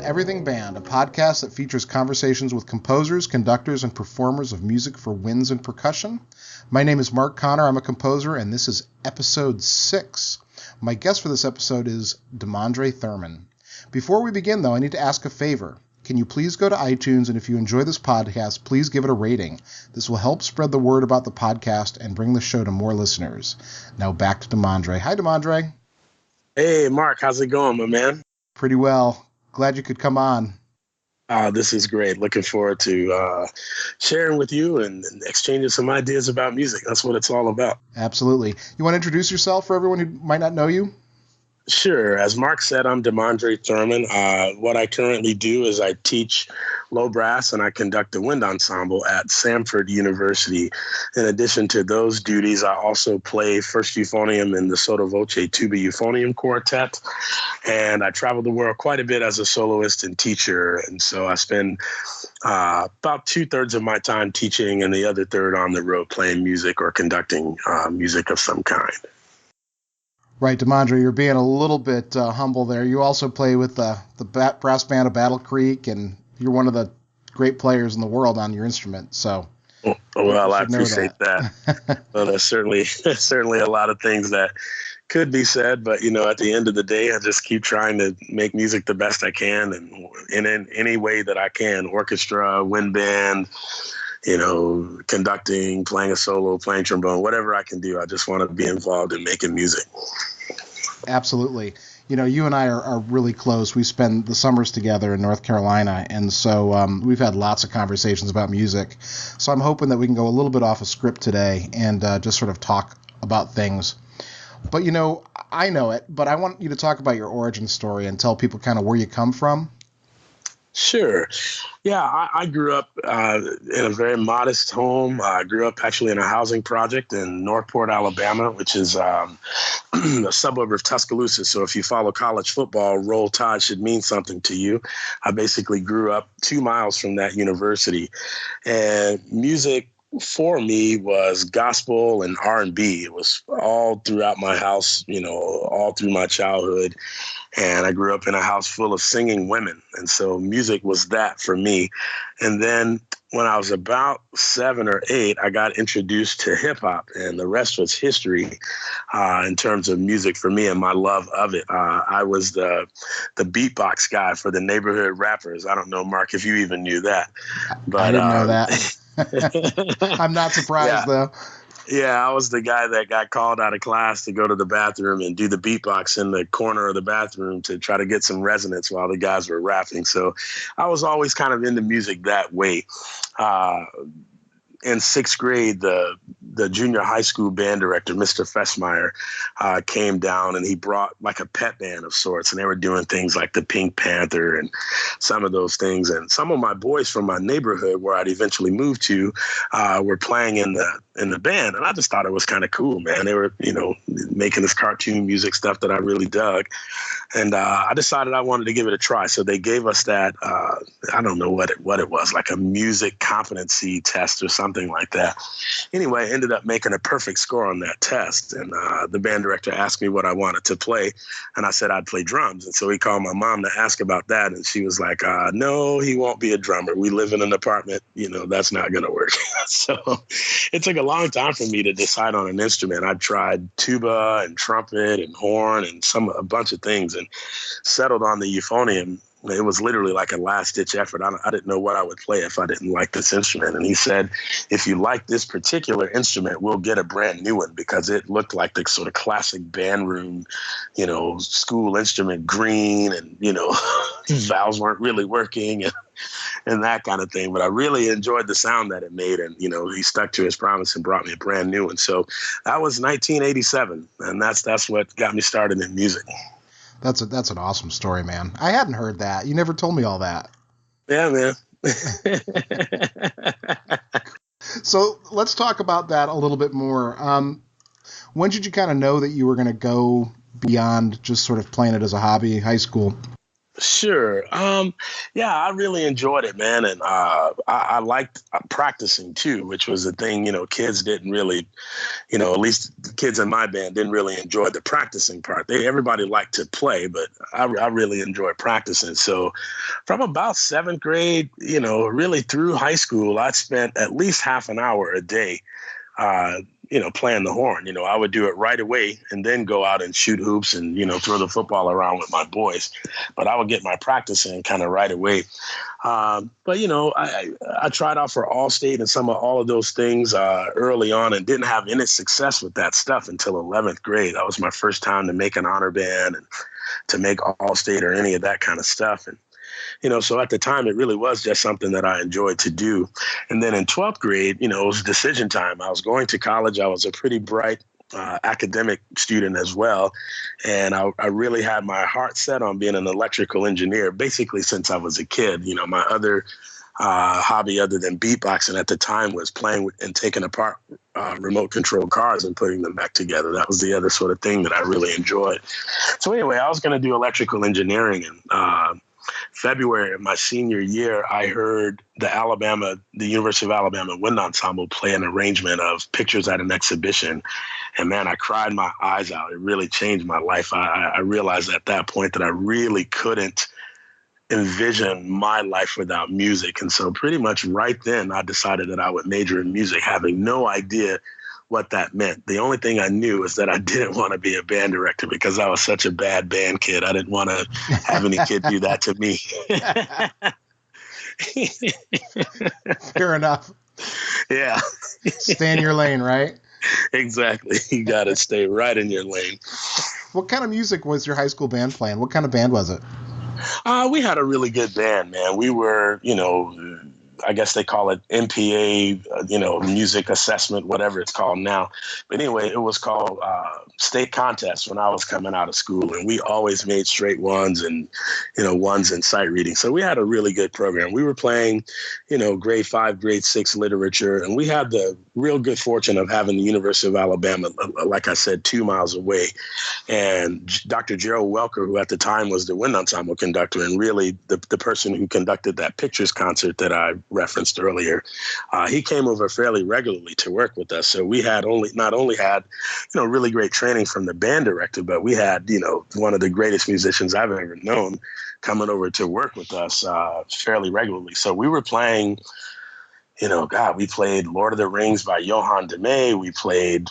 to Everything Band, a podcast that features conversations with composers, conductors, and performers of music for winds and percussion. My name is Mark Connor. I'm a composer, and this is episode 6. My guest for this episode is Demondrae Thurman. Before we begin, though, I need to ask a favor. Can you please go to iTunes, and if you enjoy this podcast, please give it a rating. This will help spread the word about the podcast and bring the show to more listeners. Now back to Demondrae. Hi, Demondrae. Hey, Mark. How's it going, my man? Pretty well. Glad you could come on. This is great. Looking forward to sharing with you and exchanging some ideas about music. That's what it's all about. Absolutely. You want to introduce yourself for everyone who might not know you? Sure. As Mark said, I'm Demondrae Thurman. What I currently do is I teach low brass and I conduct the wind ensemble at Samford University. In addition to those duties, I also play first euphonium in the sotto voce tuba euphonium quartet. And I travel the world quite a bit as a soloist and teacher. And so I spend about 2/3 of my time teaching and the other third on the road playing music or conducting music of some kind. Right, Demondrae, you're being a little bit humble there. You also play with the brass band of Battle Creek, and you're one of the great players in the world on your instrument. So, well, I appreciate that. Well, there's certainly a lot of things that could be said, but at the end of the day, I just keep trying to make music the best I can, and in any way that I can. Orchestra, wind band, conducting, playing a solo, playing trombone, whatever I can do. I just want to be involved in making music. Absolutely. You and I are really close. We spend the summers together in North Carolina, and so we've had lots of conversations about music. So I'm hoping that we can go a little bit off a script today and just sort of talk about things. But, I know it, but I want you to talk about your origin story and tell people kind of where you come from. Sure. Yeah, I grew up in a very modest home. I grew up actually in a housing project in Northport, Alabama, which is a suburb of Tuscaloosa. So if you follow college football, Roll Tide should mean something to you. I basically grew up 2 miles from that university. And music for me was gospel and R&B. It was all throughout my house, all through my childhood. And I grew up in a house full of singing women. And so music was that for me. And then when I was about 7 or 8, I got introduced to hip hop, and the rest was history in terms of music for me and my love of it. I was the beatbox guy for the neighborhood rappers. I don't know, Mark, if you even knew that. But I didn't know that. I'm not surprised, though. Yeah, I was the guy that got called out of class to go to the bathroom and do the beatbox in the corner of the bathroom to try to get some resonance while the guys were rapping. So I was always kind of into music that way. In 6th grade, the junior high school band director, Mr. Fessmeyer, came down, and he brought like a pet band of sorts, and they were doing things like the Pink Panther and some of those things. And some of my boys from my neighborhood, where I'd eventually moved to, were playing in the band, and I just thought it was kind of cool, man. They were, making this cartoon music stuff that I really dug, and I decided I wanted to give it a try. So they gave us that I don't know what it was, like a music competency test or something like that. Anyway, I ended up making a perfect score on that test. And the band director asked me what I wanted to play. And I said I'd play drums. And so he called my mom to ask about that. And she was like, no, he won't be a drummer. We live in an apartment. That's not going to work. So it took a long time for me to decide on an instrument. I tried tuba and trumpet and horn and a bunch of things, and settled on the euphonium. It was literally like a last-ditch effort. I didn't know what I would play if I didn't like this instrument. And he said, if you like this particular instrument, we'll get a brand new one, because it looked like the sort of classic band room, school instrument, green, and, valves weren't really working and that kind of thing. But I really enjoyed the sound that it made. And, he stuck to his promise and brought me a brand new one. So that was 1987. And that's what got me started in music. That's an awesome story, man. I hadn't heard that. You never told me all that. Yeah, man. So let's talk about that a little bit more. When did you kind of know that you were going to go beyond just sort of playing it as a hobby, high school? Sure. Yeah, I really enjoyed it, man. And I liked practicing too, which was the thing, kids didn't really, at least the kids in my band didn't really enjoy the practicing part. Everybody liked to play, but I really enjoyed practicing. So from about seventh grade, really through high school, I spent at least half an hour a day playing the horn. I would do it right away and then go out and shoot hoops and, throw the football around with my boys. But I would get my practice in kind of right away. But, I tried out for All-State and all of those things early on and didn't have any success with that stuff until 11th grade. That was my first time to make an honor band and to make All-State or any of that kind of stuff. And so at the time, it really was just something that I enjoyed to do. And then in 12th grade, it was decision time. I was going to college. I was a pretty bright academic student as well. And I really had my heart set on being an electrical engineer, basically since I was a kid. My other hobby other than beatboxing at the time was playing and taking apart remote control cars and putting them back together. That was the other sort of thing that I really enjoyed. So anyway, I was going to do electrical engineering, and February of my senior year, I heard the University of Alabama Wind Ensemble play an arrangement of Pictures at an Exhibition. And man, I cried my eyes out. It really changed my life. I realized at that point that I really couldn't envision my life without music. And so pretty much right then, I decided that I would major in music, having no idea what that meant. The only thing I knew is that I didn't want to be a band director because I was such a bad band kid. I didn't want to have any kid do that to me. Fair enough. Yeah. Stay in your lane, right? Exactly. You got to stay right in your lane. What kind of music was your high school band playing? What kind of band was it? We had a really good band, man. We were, I guess they call it MPA, music assessment, whatever it's called now. But anyway, it was called state contest when I was coming out of school. And we always made straight ones and, ones in sight reading. So we had a really good program. We were playing, grade 5, grade 6 literature. And we had the real good fortune of having the University of Alabama, like I said, 2 miles away. And Dr. Gerald Welker, who at the time was the wind ensemble conductor and really the person who conducted that Pictures concert that I referenced earlier, he came over fairly regularly to work with us. So we had not only had, really great training from the band director, but we had, one of the greatest musicians I've ever known coming over to work with us fairly regularly. So we were playing, we played Lord of the Rings by Johann de May. We played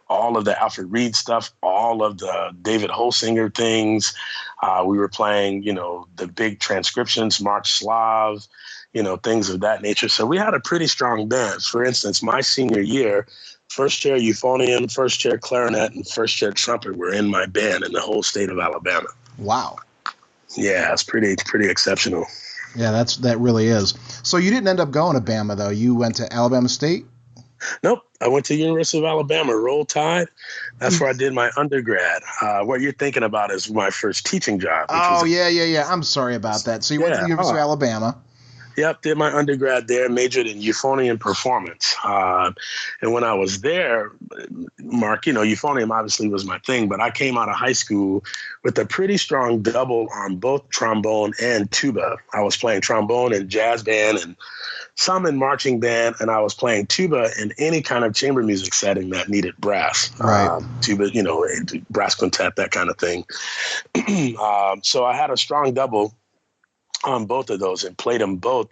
all of the Alfred Reed stuff, all of the David Holsinger things. We were playing, the big transcriptions, March Slav, things of that nature. So we had a pretty strong band. For instance, my senior year, first chair euphonium, first chair clarinet, and first chair trumpet were in my band in the whole state of Alabama. Wow. Yeah, it's pretty exceptional. Yeah, that really is. So you didn't end up going to Bama, though. You went to Alabama State? Nope. I went to University of Alabama, Roll Tide. That's where I did my undergrad. What you're thinking about is my first teaching job. Yeah. I'm sorry about that. So you went to the University of Alabama. Yep, did my undergrad there, majored in euphonium performance. And when I was there, Mark, euphonium obviously was my thing, but I came out of high school with a pretty strong double on both trombone and tuba. I was playing trombone in jazz band and some in marching band, and I was playing tuba in any kind of chamber music setting that needed brass. Right. Tuba, brass quintet, that kind of thing. So I had a strong double on both of those and played them both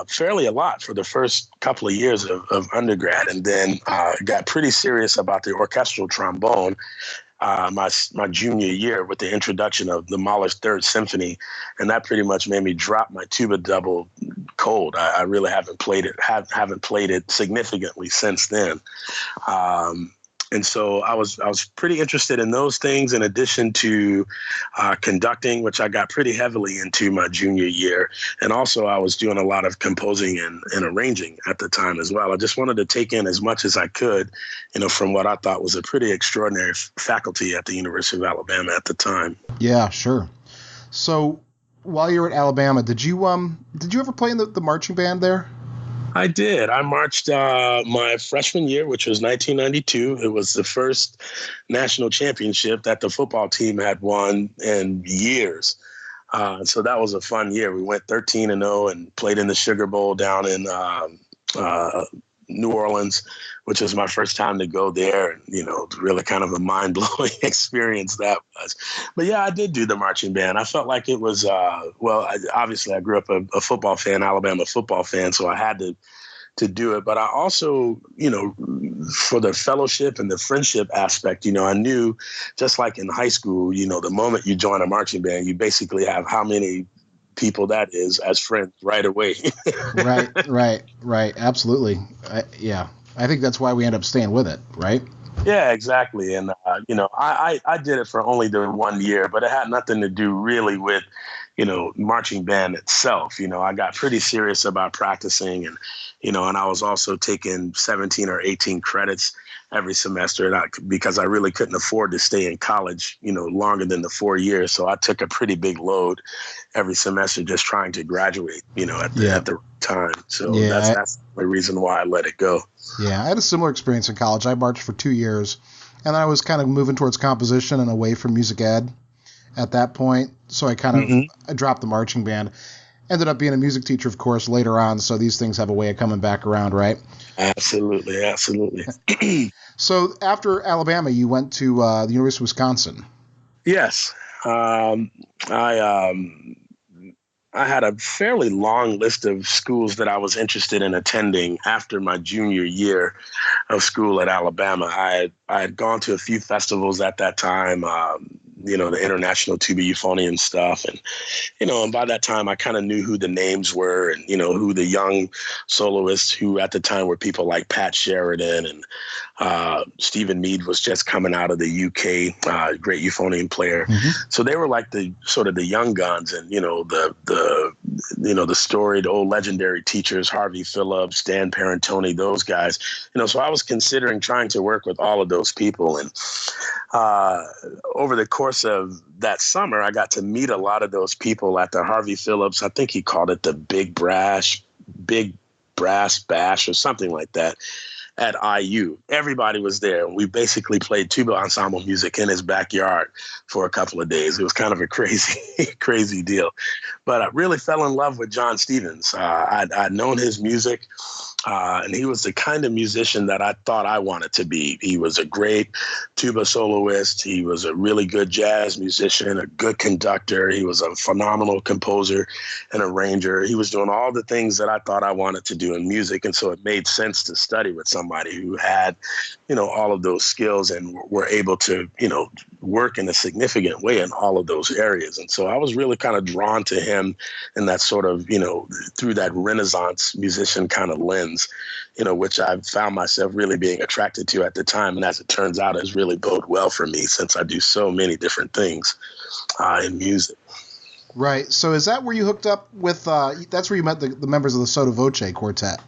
fairly a lot for the first couple of years of undergrad, and then got pretty serious about the orchestral trombone my junior year with the introduction of the Mahler's Third Symphony, and that pretty much made me drop my tuba double cold. I really haven't played it significantly since then. And so I was pretty interested in those things in addition to conducting, which I got pretty heavily into my junior year. And also I was doing a lot of composing and arranging at the time as well. I just wanted to take in as much as I could, from what I thought was a pretty extraordinary faculty at the University of Alabama at the time. Yeah, sure. So while you were at Alabama, did you ever play in the marching band there? I did. I marched my freshman year, which was 1992. It was the first national championship that the football team had won in years. So that was a fun year. We went 13-0 and played in the Sugar Bowl down in New Orleans, which was my first time to go there. And, really kind of a mind-blowing experience that was. But yeah, I did do the marching band. I felt like it was, obviously I grew up a football fan, Alabama football fan, so I had to do it. But I also, for the fellowship and the friendship aspect, I knew, just like in high school, the moment you join a marching band, you basically have how many people that is as friends right away. Right. Absolutely. I think that's why we end up staying with it, right? Yeah, exactly. And, I did it for only the 1 year, but it had nothing to do really with, marching band itself. I got pretty serious about practicing and I was also taking 17 or 18 credits every semester because I really couldn't afford to stay in college, longer than the 4 years. So I took a pretty big load every semester just trying to graduate, at the time. So that's the reason why I let it go. Yeah, I had a similar experience in college. I marched for 2 years, and I was kind of moving towards composition and away from music ed at that point. So I I dropped the marching band. Ended up being a music teacher, of course, later on. So these things have a way of coming back around, right? Absolutely. So after Alabama, you went to the University of Wisconsin. Yes. I had a fairly long list of schools that I was interested in attending after my junior year of school at Alabama. I had gone to a few festivals at that time, the international tuba euphonium stuff. And by that time I kind of knew who the names were and, who the young soloists who at the time were people like Pat Sheridan and Stephen Mead was just coming out of the UK, great euphonium player. Mm-hmm. So they were like the sort of the young guns and, the storied old legendary teachers, Harvey Phillips, Dan Parentoni, those guys, so I was considering trying to work with all of those people. And over the course of that summer, I got to meet a lot of those people at the Harvey Phillips. I think he called it the Big Brass Bash or something like that at IU. Everybody was there. We basically played tuba ensemble music in his backyard for a couple of days. It was kind of a crazy deal. But I really fell in love with John Stevens. I'd known his music. And he was the kind of musician that I thought I wanted to be. He was a great tuba soloist. He was a really good jazz musician, a good conductor. He was a phenomenal composer and arranger. He was doing all the things that I thought I wanted to do in music. And so it made sense to study with somebody who had, all of those skills and were able to, work in a significant way in all of those areas. And so I was really kind of drawn to him in that sort of, through that Renaissance musician kind of lens, which I found myself really being attracted to at the time. And as it turns out, has really bode well for me since I do so many different things in music. Right. So is that where you hooked up with, that's where you met the members of the Sotto Voce quartet?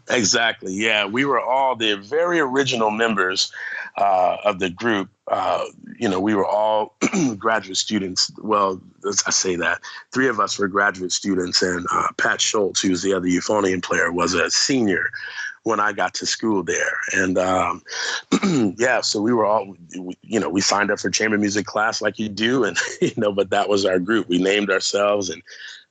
Exactly. Yeah. We were all the very original members of the group. We were all graduate students. Well, I say that 3 of us were graduate students, and Pat Schultz, who was the other euphonium player, was a senior when I got to school there. And so we were all, we signed up for chamber music class like you do. And, but that was our group. We named ourselves and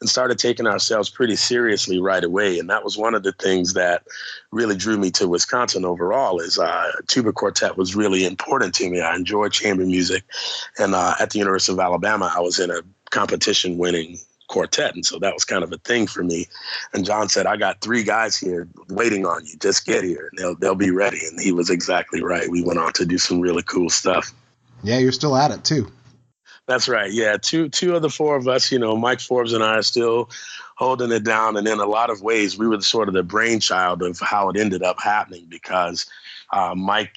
started taking ourselves pretty seriously right away. And that was one of the things that really drew me to Wisconsin overall is tuba quartet was really important to me. I enjoyed chamber music. And at the University of Alabama, I was in a competition winning quartet. And so that was kind of a thing for me. And John said, I got 3 guys here waiting on you. Just get here. They'll be ready. And he was exactly right. We went on to do some really cool stuff. Yeah, you're still at it too. That's right. Yeah. Two of the 4 of us, Mike Forbes and I are still holding it down. And in a lot of ways, we were sort of the brainchild of how it ended up happening because Mike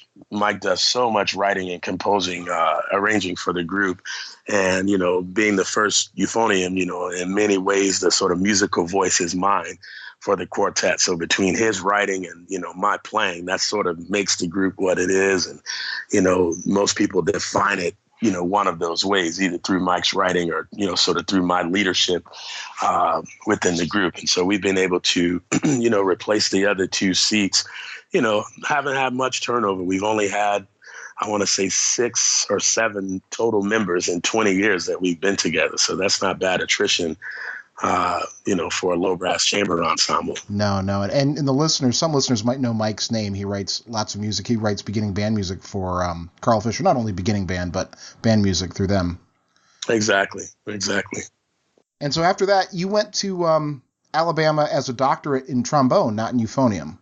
does so much writing and composing, arranging for the group. And, being the first euphonium, in many ways, the sort of musical voice is mine for the quartet. So between his writing and, my playing, that sort of makes the group what it is. And, most people define it, one of those ways, either through Mike's writing or, sort of through my leadership within the group. And so we've been able to, replace the other 2 seats, haven't had much turnover. We've only had I want to say 6 or 7 total members in 20 years that we've been together. So that's not bad attrition, for a low brass chamber ensemble. No. And the listeners, some listeners might know Mike's name. He writes lots of music. He writes beginning band music for Carl Fisher, not only beginning band, but band music through them. Exactly. And so after that, you went to Alabama as a doctorate in trombone, not in euphonium.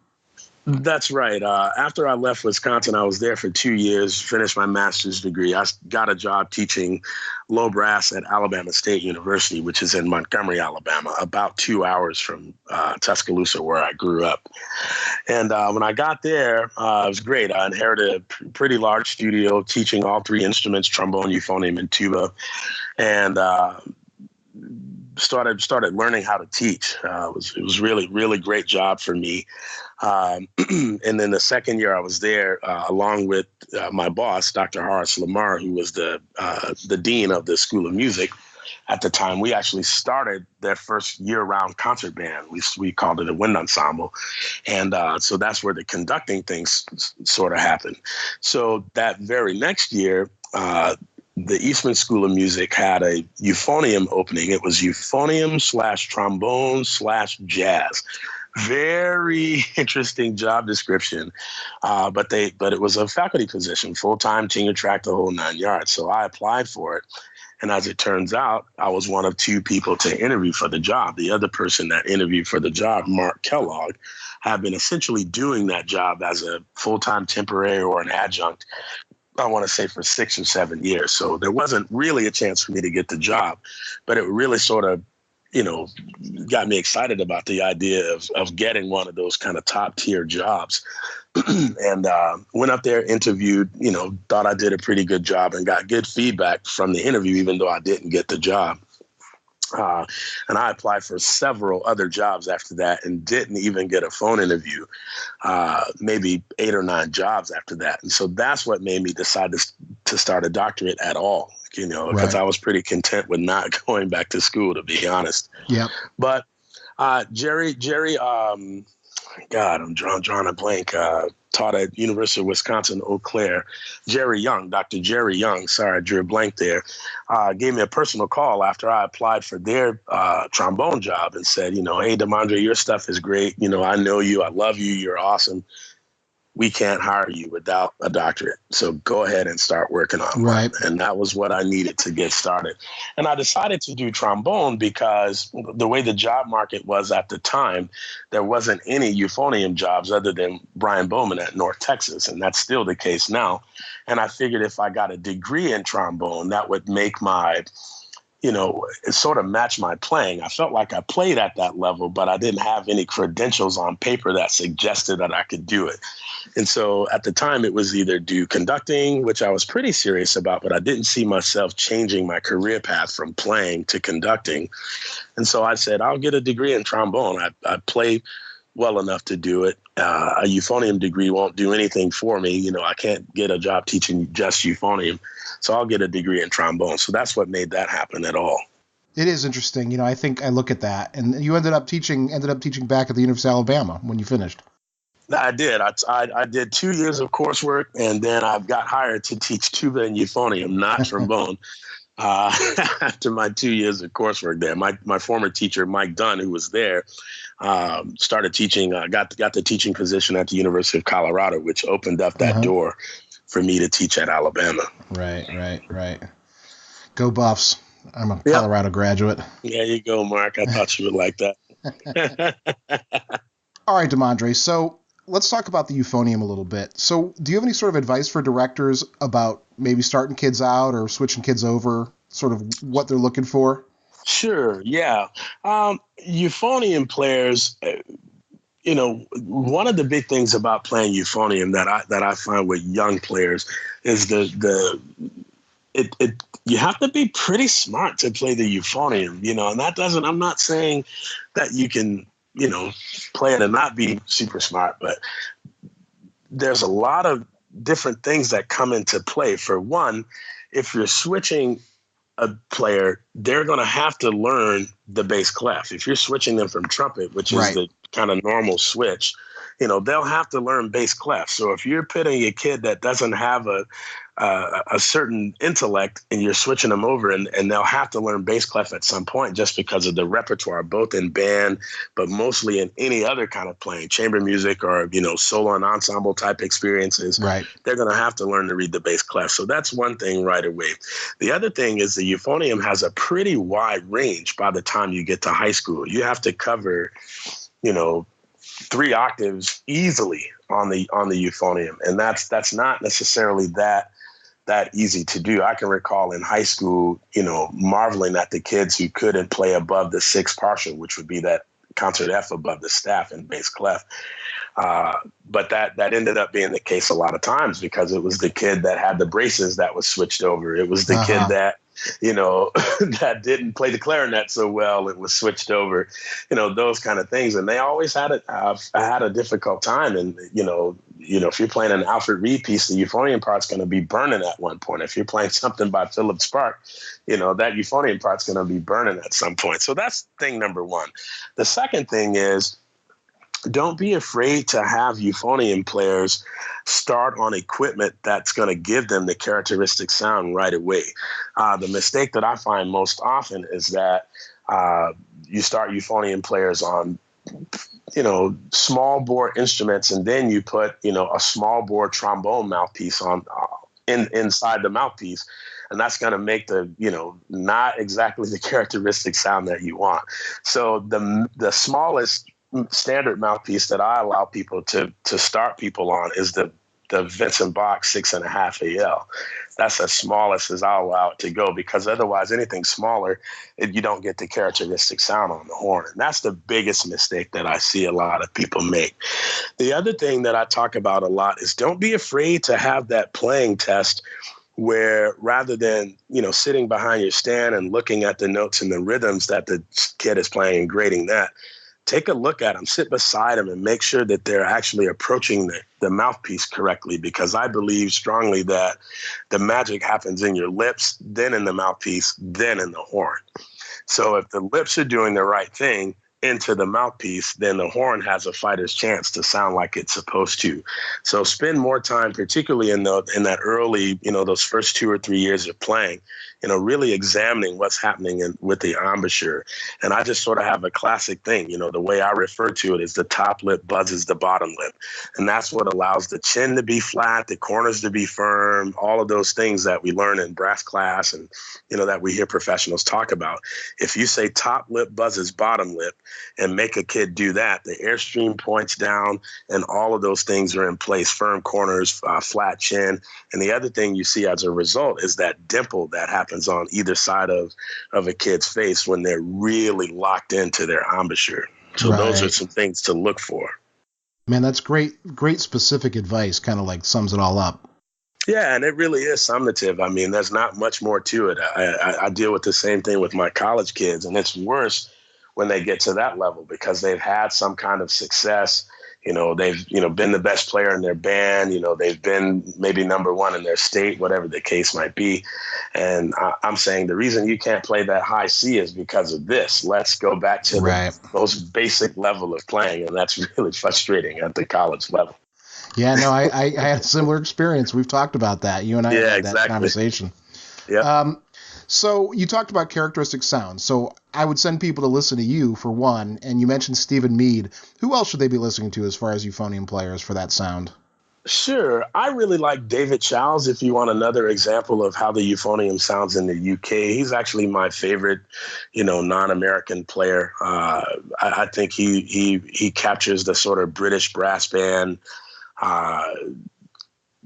That's right. After I left Wisconsin, I was there for 2 years, finished my master's degree. I got a job teaching low brass at Alabama State University, which is in Montgomery, Alabama, about 2 hours from Tuscaloosa, where I grew up. And when I got there, it was great. I inherited a pretty large studio teaching all 3 instruments, trombone, euphonium, and tuba. And started learning how to teach. It was really, really great job for me. And then the second year I was there, along with my boss, Dr. Horace Lamar, who was the dean of the School of Music at the time, we actually started their first year-round concert band. We called it a wind ensemble. And so that's where the conducting things sort of happened. So that very next year, the Eastman School of Music had a euphonium opening. It was euphonium/trombone/jazz. Very interesting job description, but it was a faculty position, full-time, tenure track, the whole 9 yards. So I applied for it. And as it turns out, I was one of 2 people to interview for the job. The other person that interviewed for the job, Mark Kellogg, had been essentially doing that job as a full-time temporary or an adjunct, I want to say, for 6 or 7 years. So there wasn't really a chance for me to get the job, but it really sort of, got me excited about the idea of getting one of those kind of top tier jobs. And went up there, interviewed, thought I did a pretty good job and got good feedback from the interview, even though I didn't get the job. And I applied for several other jobs after that and didn't even get a phone interview, maybe 8 or 9 jobs after that. And so that's what made me decide to start a doctorate at all, because Right. I was pretty content with not going back to school, to be honest. Yep. But Jerry, God, I'm drawing a blank. Taught at University of Wisconsin, Eau Claire. Dr. Jerry Young, sorry, I drew a blank there, gave me a personal call after I applied for their trombone job and said, hey, Demondrae, your stuff is great. I know you. I love you. You're awesome. We can't hire you without a doctorate. So go ahead and start working on one. And that was what I needed to get started. And I decided to do trombone because the way the job market was at the time, there wasn't any euphonium jobs other than Brian Bowman at North Texas. And that's still the case now. And I figured if I got a degree in trombone, that would make my, it sort of matched my playing. I felt like I played at that level, but I didn't have any credentials on paper that suggested that I could do it. And so at the time, it was either do conducting, which I was pretty serious about, but I didn't see myself changing my career path from playing to conducting. And so I said, I'll get a degree in trombone. I play well enough to do it. A euphonium degree won't do anything for me. I can't get a job teaching just euphonium. So I'll get a degree in trombone. So that's what made that happen at all. It is interesting. I think I look at that, and you ended up teaching back at the University of Alabama when you finished. I did. I did 2 years of coursework, and then I got hired to teach tuba and euphonium, not trombone. After my 2 years of coursework there, my former teacher, Mike Dunn, who was there, started teaching, got the teaching position at the University of Colorado, which opened up that door for me to teach at Alabama. Right. Go Buffs. I'm a Colorado graduate. There you go, Mark. I thought you would like that. All right, Demondrae. So let's talk about the euphonium a little bit. So do you have any sort of advice for directors about maybe starting kids out or switching kids over, sort of what they're looking for? Sure, yeah. Euphonium players, one of the big things about playing euphonium that I find with young players is you have to be pretty smart to play the euphonium, and I'm not saying that you can, play it and not be super smart, but there's a lot of different things that come into play. For one, if you're switching a player, they're going to have to learn the bass clef. If you're switching them from trumpet, which is the kind of normal switch, they'll have to learn bass clef. So if you're putting a kid that doesn't have a certain intellect and you're switching them over, and they'll have to learn bass clef at some point just because of the repertoire, both in band, but mostly in any other kind of playing, chamber music or, solo and ensemble type experiences. Right. They're going to have to learn to read the bass clef. So that's one thing right away. The other thing is the euphonium has a pretty wide range by the time you get to high school. You have to cover, 3 octaves easily on the euphonium. And that's not necessarily that easy to do. I can recall in high school, marveling at the kids who couldn't play above the 6th partial, which would be that concert F above the staff in bass clef. But that ended up being the case a lot of times because it was the kid that had the braces that was switched over. It was the kid that, that didn't play the clarinet so well. It was switched over, those kind of things. And they always had a difficult time. And, if you're playing an Alfred Reed piece, the euphonium part's going to be burning at one point. If you're playing something by Philip Spark, that euphonium part's going to be burning at some point. So that's thing number one. The second thing is, don't be afraid to have euphonium players start on equipment that's going to give them the characteristic sound right away. The mistake that I find most often is that you start euphonium players on, small bore instruments, and then you put, a small bore trombone mouthpiece on inside the mouthpiece. And that's going to make the, not exactly the characteristic sound that you want. So the smallest standard mouthpiece that I allow people to start people on is the Vincent Bach 6.5 AL. That's as smallest as I'll allow it to go, because otherwise anything smaller, you don't get the characteristic sound on the horn. And that's the biggest mistake that I see a lot of people make. The other thing that I talk about a lot is don't be afraid to have that playing test where rather than, sitting behind your stand and looking at the notes and the rhythms that the kid is playing and grading that, take a look at them, sit beside them, and make sure that they're actually approaching the mouthpiece correctly, because I believe strongly that the magic happens in your lips, then in the mouthpiece, then in the horn. So if the lips are doing the right thing into the mouthpiece, then the horn has a fighter's chance to sound like it's supposed to. So spend more time, particularly in that early, those first 2 or 3 years of playing, really examining what's happening with the embouchure. And I just sort of have a classic thing, the way I refer to it is the top lip buzzes the bottom lip. And that's what allows the chin to be flat, the corners to be firm, all of those things that we learn in brass class and, that we hear professionals talk about. If you say top lip buzzes bottom lip and make a kid do that, the airstream points down and all of those things are in place, firm corners, flat chin. And the other thing you see as a result is that dimple that happens on either side of a kid's face when they're really locked into their embouchure. So Those are some things to look for. Man, that's great specific advice, kind of like sums it all up. Yeah, and it really is summative. I mean, there's not much more to it. I deal with the same thing with my college kids, and it's worse when they get to that level because they've had some kind of success. They've, been the best player in their band. They've been maybe number one in their state, whatever the case might be. And I'm saying the reason you can't play that high C is because of this. Let's go back to the most basic level of playing. And that's really frustrating at the college level. Yeah, no, I had a similar experience. We've talked about that. You and I had that conversation. Yeah. So you talked about characteristic sounds. So I would send people to listen to you for one, and you mentioned Stephen Mead. Who else should they be listening to as far as euphonium players for that sound? Sure. I really like David Chowles, if you want another example of how the euphonium sounds in the UK. He's actually my favorite, non-American player. I think he captures the sort of British brass band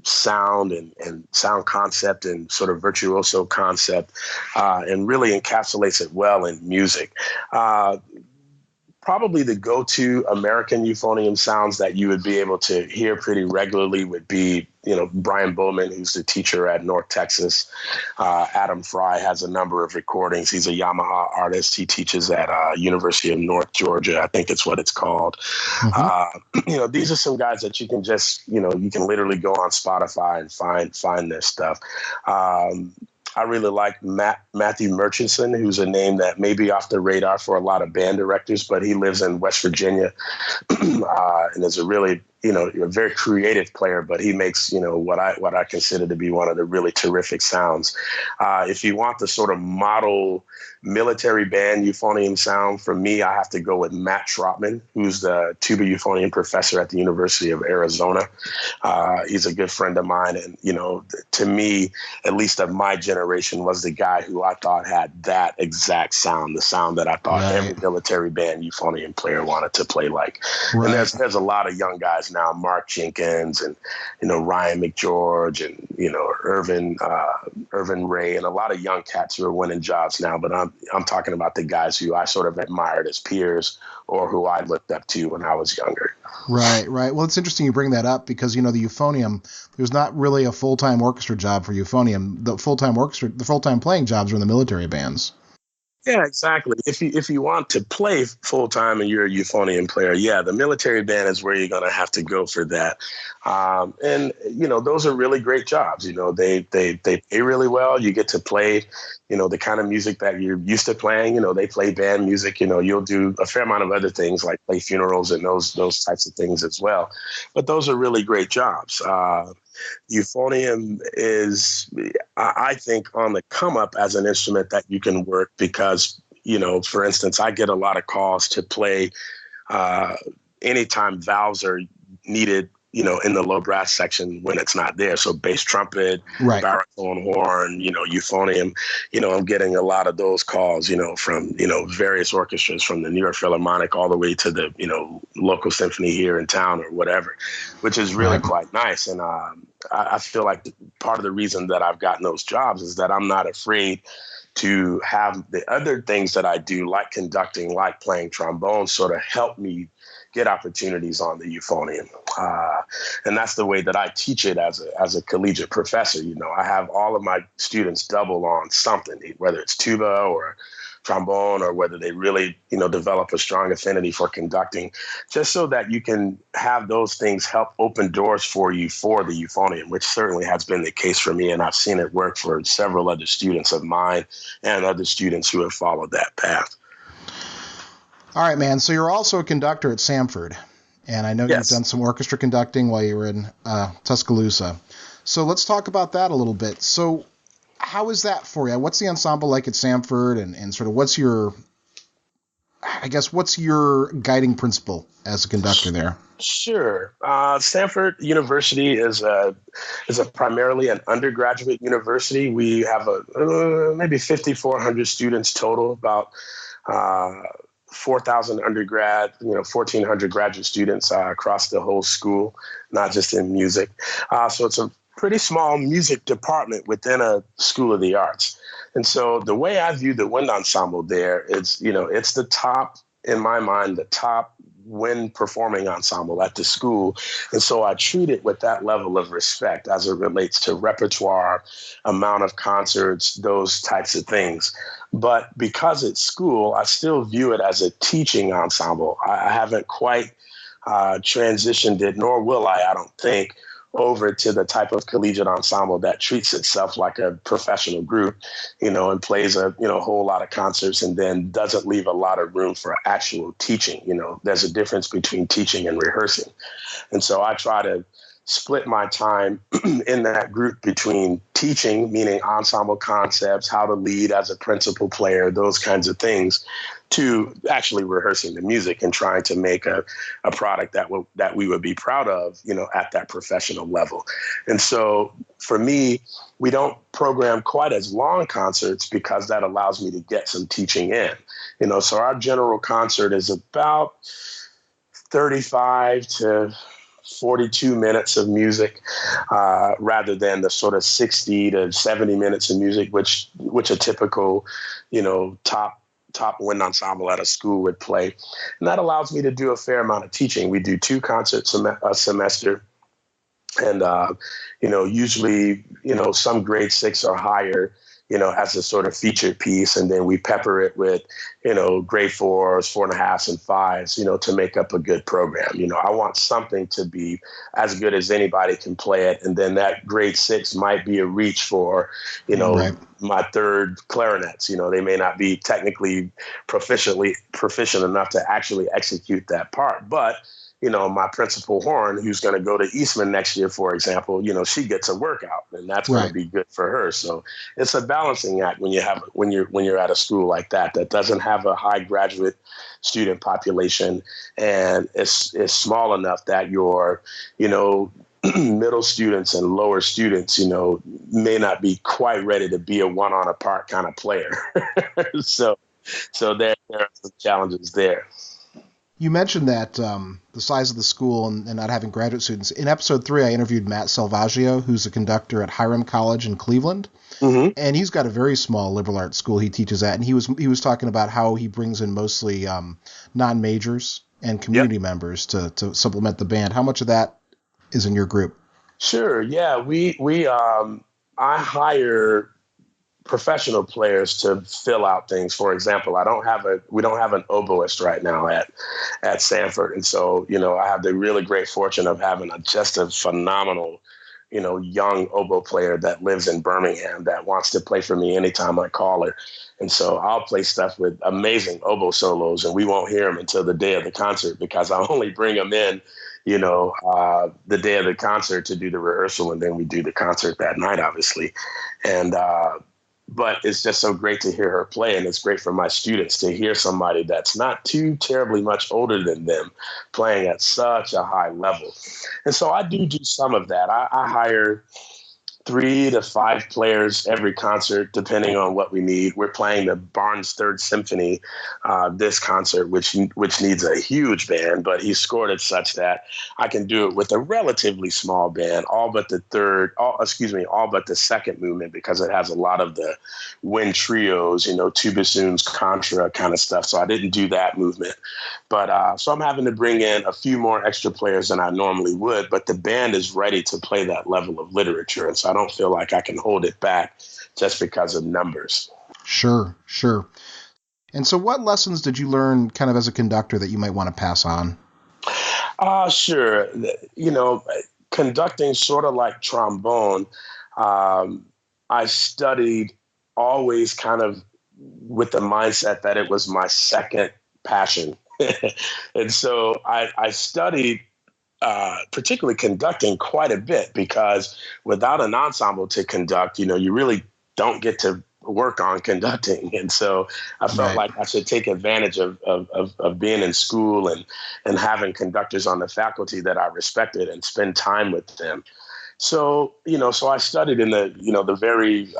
sound and sound concept and sort of virtuoso concept and really encapsulates it well in music. Probably the go-to American euphonium sounds that you would be able to hear pretty regularly would be, Brian Bowman, who's the teacher at North Texas. Adam Fry has a number of recordings. He's a Yamaha artist. He teaches at University of North Georgia. I think it's what it's called. Mm-hmm. These are some guys that you can just, you can literally go on Spotify and find their stuff. I really like Matthew Murchison, who's a name that may be off the radar for a lot of band directors, but he lives in West Virginia and is a really, a very creative player, but he makes, what I consider to be one of the really terrific sounds. If you want the sort of model military band euphonium sound, for me, I have to go with Matt Trotman, who's the tuba euphonium professor at the University of Arizona. He's a good friend of mine. And, to me, at least of my generation, was the guy who I thought had that exact sound, the sound that I thought every military band euphonium player wanted to play like. Right. And there's a lot of young guys now, Mark Jenkins and, Ryan McGeorge and, Irvin Ray, and a lot of young cats who are winning jobs now. But I'm talking about the guys who I sort of admired as peers or who I looked up to when I was younger. Right. Well, it's interesting you bring that up because, the euphonium, there's not really a full-time orchestra job for euphonium. The full-time playing jobs are in the military bands. Yeah, exactly. If you want to play full time and you're a euphonium player, the military band is where you're going to have to go for that. And those are really great jobs. They pay really well. You get to play, the kind of music that you're used to playing. They play band music. You'll do a fair amount of other things like play funerals and those types of things as well. But those are really great jobs. Euphonium is, I think, on the come up as an instrument that you can work because, for instance, I get a lot of calls to play anytime valves are needed, in the low brass section when it's not there. So bass trumpet, baritone horn, euphonium, I'm getting a lot of those calls, from, various orchestras from the New York Philharmonic all the way to the, local symphony here in town or whatever, which is really quite nice. And I feel like part of the reason that I've gotten those jobs is that I'm not afraid to have the other things that I do, like conducting, like playing trombone, sort of help me get opportunities on the euphonium. And that's the way that I teach it as a collegiate professor. I have all of my students double on something, whether it's tuba or trombone or whether they really, develop a strong affinity for conducting, just so that you can have those things help open doors for you for the euphonium, which certainly has been the case for me. And I've seen it work for several other students of mine and other students who have followed that path. All right, man. So you're also a conductor at Samford, and I know you've done some orchestra conducting while you were in Tuscaloosa. So let's talk about that a little bit. So how is that for you? What's the ensemble like at Samford, and sort of what's your guiding principle as a conductor there? Sure. Stanford University is primarily an undergraduate university. We have maybe 5,400 students total, about 4,000 undergrad, 1,400 graduate students across the whole school, not just in music. So it's a pretty small music department within a school of the arts. And so the way I view the wind ensemble there is, it's the top, in my mind, the top wind performing ensemble at the school. And so I treat it with that level of respect as it relates to repertoire, amount of concerts, those types of things. But because it's school, I still view it as a teaching ensemble. I haven't quite transitioned it, nor will I don't think, over to the type of collegiate ensemble that treats itself like a professional group, and plays a whole lot of concerts and then doesn't leave a lot of room for actual teaching. There's a difference between teaching and rehearsing. And so I try to split my time in that group between teaching, meaning ensemble concepts, how to lead as a principal player, those kinds of things, to actually rehearsing the music and trying to make a product that we would be proud of, at that professional level. And so for me, we don't program quite as long concerts because that allows me to get some teaching in. So our general concert is about 35 to 42 minutes of music, rather than the sort of 60 to 70 minutes of music, which a typical, top wind ensemble at a school would play. And that allows me to do a fair amount of teaching. We do 2 concerts a semester. And, usually, some grade 6 or higher, as a sort of featured piece. And then we pepper it with, grade 4s, 4.5s, and 5s, to make up a good program. I want something to be as good as anybody can play it. And then that grade 6 might be a reach for, Right. my third clarinets. They may not be technically proficient enough to actually execute that part. But my principal horn, who's going to go to Eastman next year, for example, she gets a workout, and that's going to be good for her. So it's a balancing act when you're at a school like that doesn't have a high graduate student population, and it's small enough that your middle students and lower students, may not be quite ready to be a one on a part kind of player. so there are some challenges there. You mentioned that the size of the school and not having graduate students. In episode 3, I interviewed Matt Salvaggio, who's a conductor at Hiram College in Cleveland, and he's got a very small liberal arts school he teaches at. And he was talking about how he brings in mostly non-majors and community members to supplement the band. How much of that is in your group? Sure. Yeah, I hire professional players to fill out things. For example, we don't have an oboist right now at Sanford. And so, I have the really great fortune of having just a phenomenal, young oboe player that lives in Birmingham that wants to play for me anytime I call her. And so I'll play stuff with amazing oboe solos, and we won't hear them until the day of the concert, because I only bring them in, the day of the concert to do the rehearsal, and then we do the concert that night, obviously. And, but it's just so great to hear her play, and it's great for my students to hear somebody that's not too terribly much older than them playing at such a high level. And so I do some of that. I hire 3 to 5 players every concert, depending on what we need. We're playing the Barnes Third Symphony this concert, which needs a huge band, but he scored it such that I can do it with a relatively small band, all but the second movement, because it has a lot of the wind trios, two bassoons, contra kind of stuff. So I didn't do that movement. But so I'm having to bring in a few more extra players than I normally would, but the band is ready to play that level of literature. And so I don't feel like I can hold it back just because of numbers. Sure. And so what lessons did you learn kind of as a conductor that you might want to pass on? Sure. Conducting, sort of like trombone, I studied always kind of with the mindset that it was my second passion. And so I studied particularly conducting quite a bit, because without an ensemble to conduct, you really don't get to work on conducting. And so I felt like I should take advantage of being in school and having conductors on the faculty that I respected and spend time with them. So, so I studied in the very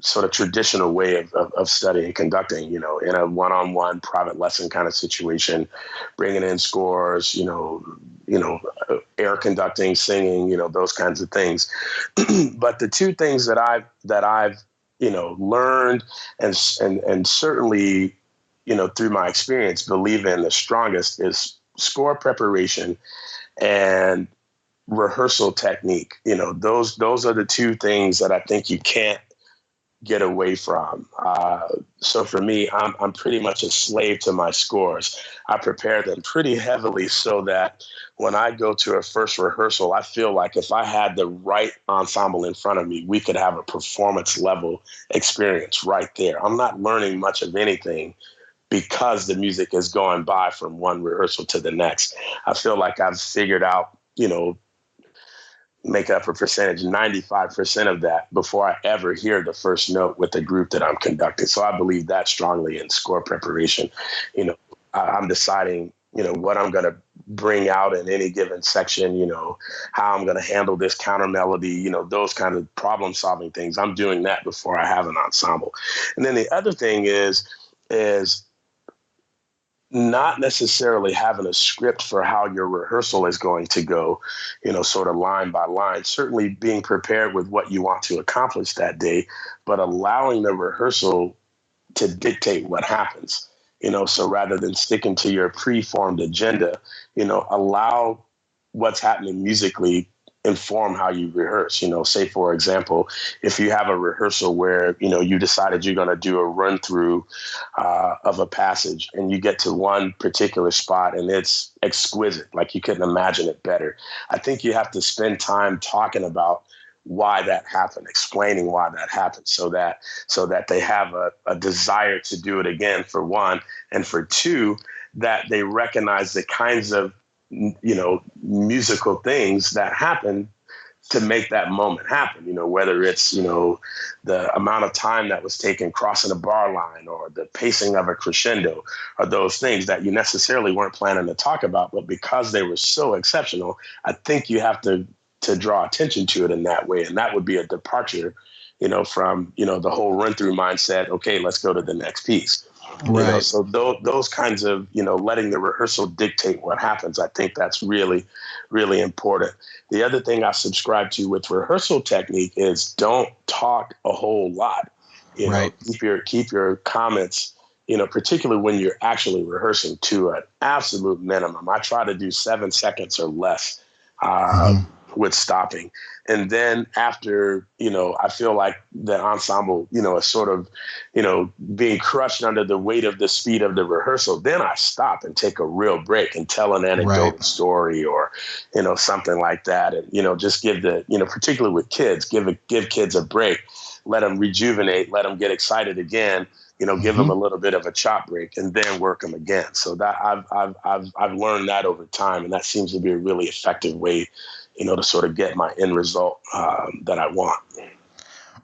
sort of traditional way of studying conducting, in a one-on-one private lesson kind of situation, bringing in scores, air conducting, singing, those kinds of things. But the two things that I've learned and certainly, through my experience, believe in the strongest is score preparation and rehearsal technique. Those are the two things that I think you can't get away from. So for me, I'm pretty much a slave to my scores. I prepare them pretty heavily so that when I go to a first rehearsal, I feel like if I had the right ensemble in front of me, we could have a performance level experience right there. I'm not learning much of anything because the music is going by from one rehearsal to the next. I feel like I've figured out, make up a percentage, 95% of that before I ever hear the first note with the group that I'm conducting. So I believe that strongly in score preparation. I'm deciding, what I'm going to bring out in any given section, how I'm going to handle this counter melody, those kind of problem solving things. I'm doing that before I have an ensemble. And then the other thing is not necessarily having a script for how your rehearsal is going to go, sort of line by line, certainly being prepared with what you want to accomplish that day, but allowing the rehearsal to dictate what happens, so rather than sticking to your preformed agenda, allow what's happening musically inform how you rehearse. Say, for example, if you have a rehearsal where, you decided you're going to do a run through of a passage and you get to one particular spot and it's exquisite, like you couldn't imagine it better. I think you have to spend time talking about why that happened, explaining why that happened, so that they have a desire to do it again, for one, and for two, that they recognize the kinds of musical things that happen to make that moment happen, whether it's, the amount of time that was taken crossing a bar line or the pacing of a crescendo, or those things that you necessarily weren't planning to talk about, but because they were so exceptional, I think you have to draw attention to it in that way. And that would be a departure, from, the whole run through mindset. Okay, let's go to the next piece. Right. So those kinds of, letting the rehearsal dictate what happens, I think that's really, really important. The other thing I subscribe to with rehearsal technique is don't talk a whole lot. Right. Keep your comments, particularly when you're actually rehearsing, to an absolute minimum. I try to do 7 seconds or less with stopping. And then after, I feel like the ensemble, is sort of, being crushed under the weight of the speed of the rehearsal, then I stop and take a real break and tell an anecdotal story or, something like that. And, just give particularly with kids, give kids a break, let them rejuvenate, let them get excited again, give them a little bit of a chop break and then work them again. So that I've learned that over time. And that seems to be a really effective way, to sort of get my end result that I want.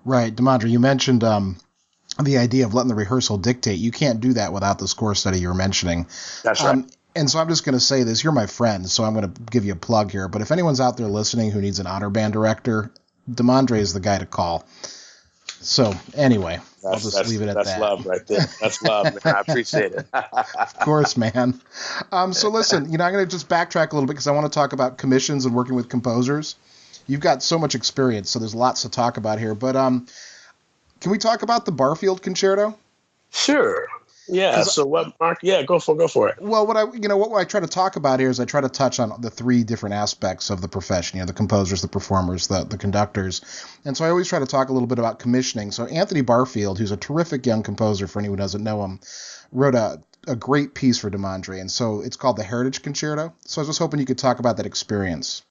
Right. Demondrae, you mentioned the idea of letting the rehearsal dictate. You can't do that without the score study you were mentioning. That's right. And so I'm just going to say this. You're my friend, so I'm going to give you a plug here. But if anyone's out there listening who needs an honor band director, Demondrae is the guy to call. So anyway, I'll just leave it at that. That's love right there. That's love, man. I appreciate it. Of course, man. So listen, I'm going to just backtrack a little bit because I want to talk about commissions and working with composers. You've got so much experience, so there's lots to talk about here. But can we talk about the Barfield Concerto? Sure. Yeah. So what, Mark? Yeah, go for it. Well, what I try to talk about here is I try to touch on the three different aspects of the profession. The composers, the performers, the conductors. And so I always try to talk a little bit about commissioning. So Anthony Barfield, who's a terrific young composer for anyone who doesn't know him, wrote a great piece for Demondrae. And so it's called the Heritage Concerto. So I was just hoping you could talk about that experience.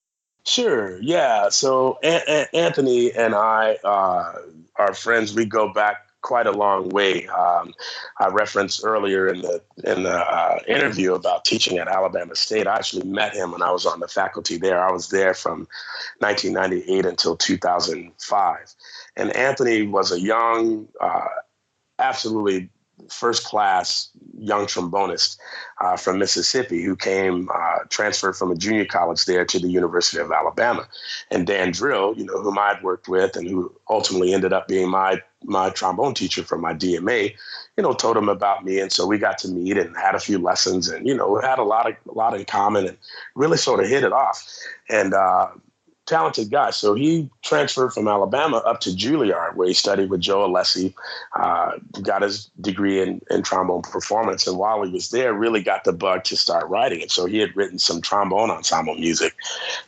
Sure. Yeah. So Anthony and I are friends. We go back quite a long way. I referenced earlier in the interview about teaching at Alabama State. I actually met him when I was on the faculty there. I was there from 1998 until 2005. And Anthony was a young, absolutely first-class young trombonist from Mississippi who came transferred from a junior college there to the University of Alabama. And Dan Drill, whom I'd worked with and who ultimately ended up being my trombone teacher for my DMA, told him about me. And so we got to meet and had a few lessons and, we had a lot in common and really sort of hit it off. And talented guy. So he transferred from Alabama up to Juilliard, where he studied with Joe Alessi, got his degree in trombone performance. And while he was there, really got the bug to start writing it. So he had written some trombone ensemble music.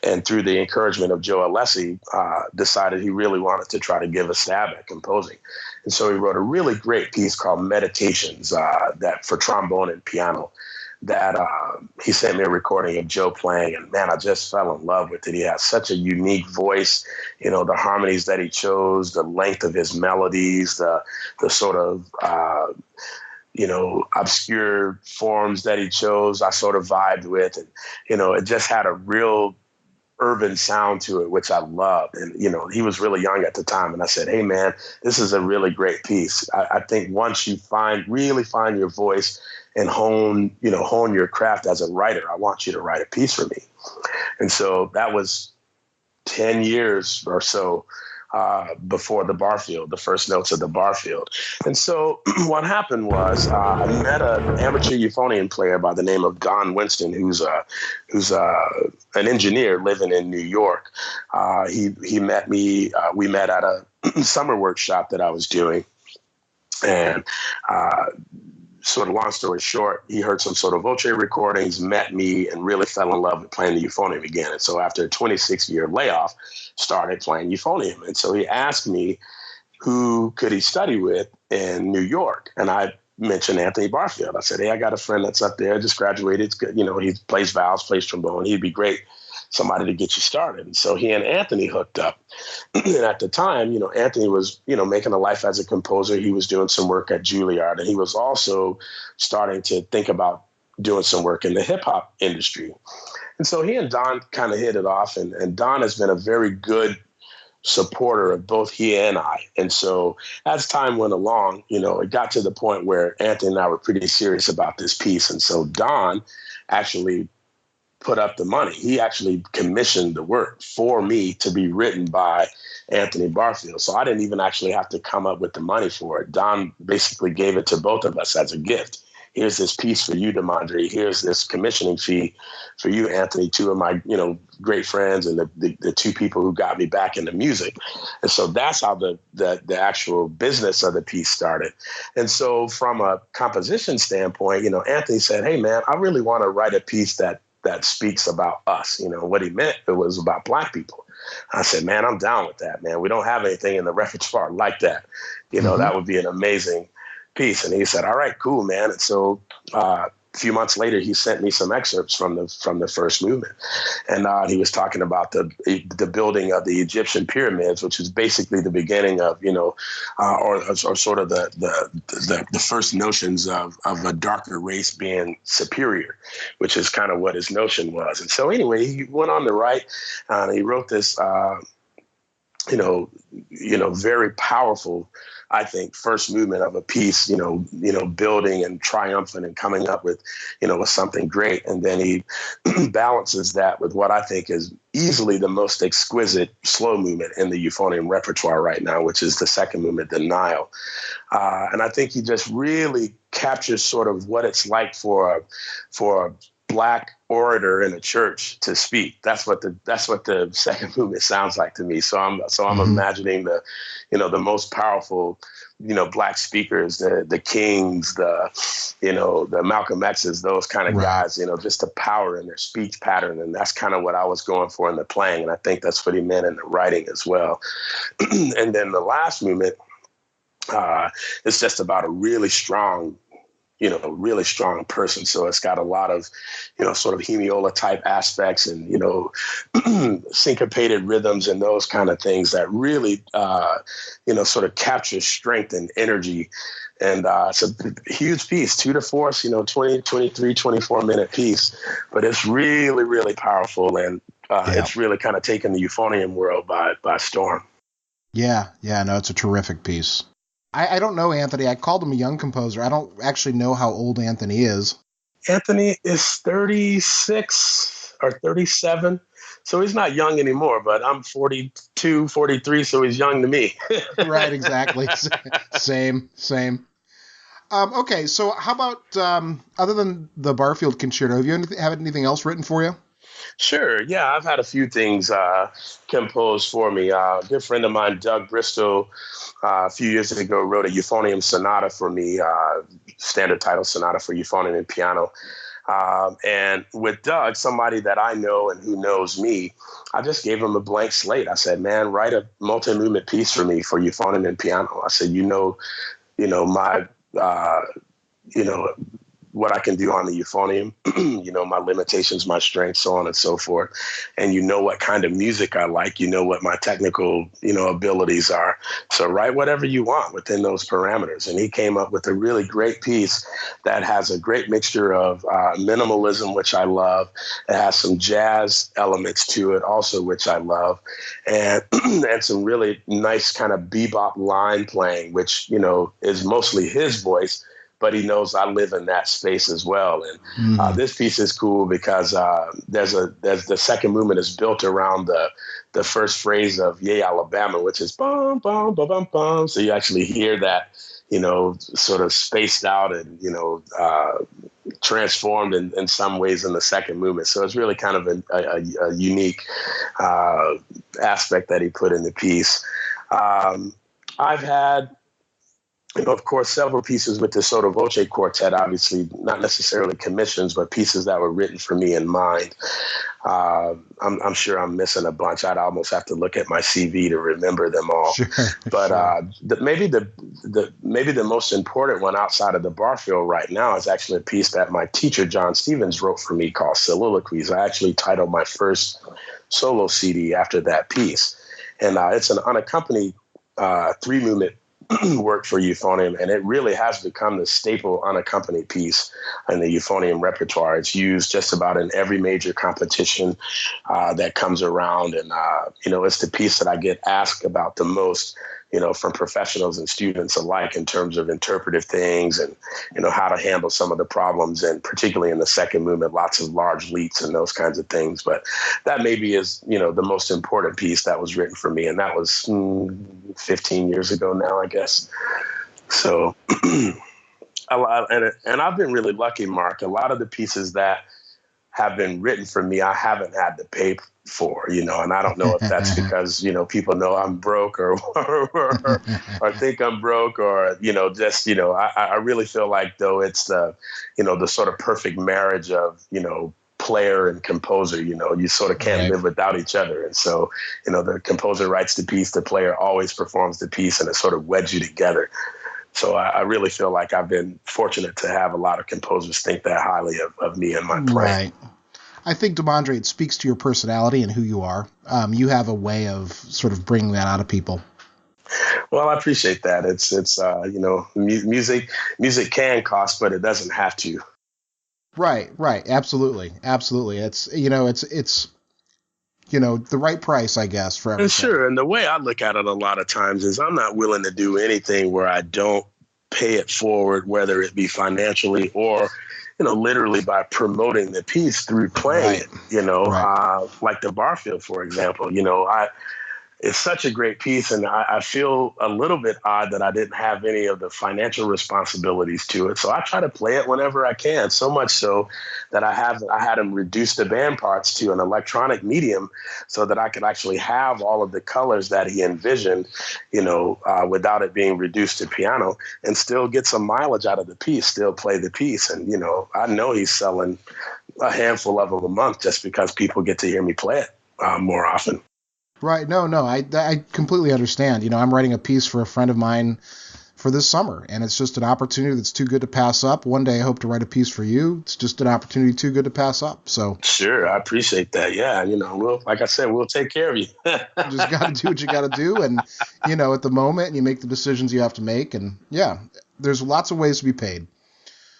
And through the encouragement of Joe Alessi, decided he really wanted to try to give a stab at composing. And so he wrote a really great piece called Meditations that for trombone and piano. That he sent me a recording of Joe playing, and man, I just fell in love with it. He has such a unique voice, the harmonies that he chose, the length of his melodies, the sort of obscure forms that he chose. I sort of vibed with, and it just had a real urban sound to it, which I loved. And he was really young at the time, and I said, "Hey, man, this is a really great piece. I think once you really find your voice and hone your craft as a writer, I want you to write a piece for me." And so that was 10 years or so before the first notes of the Barfield. And so what happened was I met an amateur euphonium player by the name of Don Winston, who's an engineer living in New York. He met me. We met at a summer workshop that I was doing, and sort of long story short, he heard some sort of voce recordings, met me, and really fell in love with playing the euphonium again. And so after a 26-year layoff, started playing euphonium. And so he asked me who could he study with in New York. And I mentioned Anthony Barfield. I said, hey, I got a friend that's up there, just graduated. It's good. You know, he plays valves, plays trombone. He'd be great, somebody to get you started. And so he and Anthony hooked up. And at the time, you know, Anthony was, you know, making a life as a composer. He was doing some work at Juilliard, and he was also starting to think about doing some work in the hip hop industry. And so he and Don kind of hit it off, and Don has been a very good supporter of both he and I. And so as time went along, you know, it got to the point where Anthony and I were pretty serious about this piece. And so Don actually put up the money. He actually commissioned the work for me to be written by Anthony Barfield. So I didn't even actually have to come up with the money for it. Don basically gave it to both of us as a gift. Here's this piece for you, Demondrae. Here's this commissioning fee for you, Anthony, two of my, you know, great friends and the two people who got me back into music. And so that's how the actual business of the piece started. And so from a composition standpoint, you know, Anthony said, hey, man, I really want to write a piece that speaks about us. You know, what he meant, it was about Black people. I said, man, I'm down with that, man. We don't have anything in the repertoire like that. You know, that would be an amazing piece. And he said, all right, cool, man. And so a few months later, he sent me some excerpts from the first movement. And he was talking about the building of the Egyptian pyramids, which is basically the beginning of, you know, or sort of the first notions of a darker race being superior, which is kind of what his notion was. And so anyway, he went on to write, he wrote this, very powerful, I think, first movement of a piece, building and triumphant and coming up with something great. And then he balances that with what I think is easily the most exquisite slow movement in the euphonium repertoire right now, which is the second movement, the Nile. And I think he just really captures sort of what it's like for a Black orator in a church to speak. That's what the second movement sounds like to me. So I'm imagining the most powerful, Black speakers, the Kings, the Malcolm X's, those kind of guys, just the power in their speech pattern. And that's kind of what I was going for in the playing. And I think that's what he meant in the writing as well. And then the last movement is just about a really strong person. So it's got a lot of, sort of hemiola type aspects and, syncopated rhythms and those kind of things that really, sort of captures strength and energy. And it's a huge piece, 2 to 4, 20, 23, 24-minute piece, but it's really, really powerful. And it's really kind of taken the euphonium world by storm. Yeah. No, it's a terrific piece. I don't know Anthony. I called him a young composer. I don't actually know how old Anthony is. Anthony is 36 or 37. So he's not young anymore, but I'm 42, 43, so he's young to me. Right, exactly. Same. Okay, so how about, other than the Barfield Concerto, have you have anything else written for you? Sure. Yeah, I've had a few things composed for me. A good friend of mine, Doug Bristow, a few years ago wrote a euphonium sonata for me, standard title sonata for euphonium and piano. And with Doug, somebody that I know and who knows me, I just gave him a blank slate. I said, man, write a multi-movement piece for me for euphonium and piano. I said, my, what I can do on the euphonium, my limitations, my strengths, so on and so forth. And what kind of music I like, what my technical, abilities are. So write whatever you want within those parameters. And he came up with a really great piece that has a great mixture of minimalism, which I love. It has some jazz elements to it also, which I love. And, and some really nice kind of bebop line playing, which, is mostly his voice, but he knows I live in that space as well. And this piece is cool because there's the second movement is built around the first phrase of Yay, Alabama, which is bum, bum, bum, bum, bum. So you actually hear that, sort of spaced out and, transformed in some ways in the second movement. So it's really kind of a unique aspect that he put in the piece. I've had of course, several pieces with the sotto voce quartet, obviously not necessarily commissions, but pieces that were written for me in mind. I'm sure I'm missing a bunch. I'd almost have to look at my CV to remember them all. Sure, But sure. maybe the most important one outside of the Barfield right now is actually a piece that my teacher, John Stevens, wrote for me called Soliloquies. I actually titled my first solo CD after that piece. And it's an unaccompanied 3-movement work for euphonium, and it really has become the staple unaccompanied piece in the euphonium repertoire. It's used just about in every major competition that comes around, and it's the piece that I get asked about the most, from professionals and students alike, in terms of interpretive things and how to handle some of the problems, and particularly in the second movement, lots of large leaps and those kinds of things. But that maybe is the most important piece that was written for me, and that was 15 years ago now, I guess. So and I've been really lucky, Mark. A lot of the pieces that have been written for me, I haven't had to pay for, and I don't know if that's because, people know I'm broke or think I'm broke, or, just, I really feel like, though, it's the sort of perfect marriage of, player and composer. You sort of can't live without each other. And so, the composer writes the piece, the player always performs the piece, and it sort of weds you together. So I really feel like I've been fortunate to have a lot of composers think that highly of me and my playing. Right. I think, Demondrae, it speaks to your personality and who you are. You have a way of sort of bringing that out of people. Well, I appreciate that. It's music can cost, but it doesn't have to. Right. Absolutely. It's the right price, I guess, for everything. And sure. And the way I look at it a lot of times is I'm not willing to do anything where I don't pay it forward, whether it be financially or, literally by promoting the piece through playing it, like the Barfield, for example. It's such a great piece, and I feel a little bit odd that I didn't have any of the financial responsibilities to it. So I try to play it whenever I can, so much so that I had him reduce the band parts to an electronic medium so that I could actually have all of the colors that he envisioned, without it being reduced to piano, and still get some mileage out of the piece, still play the piece. And, I know he's selling a handful of them a month just because people get to hear me play it more often. Right. No, I completely understand. I'm writing a piece for a friend of mine for this summer, and it's just an opportunity that's too good to pass up. One day I hope to write a piece for you. It's just an opportunity too good to pass up. So sure, I appreciate that. Yeah, like I said, we'll take care of you. You just got to do what you got to do, and at the moment, you make the decisions you have to make, and there's lots of ways to be paid.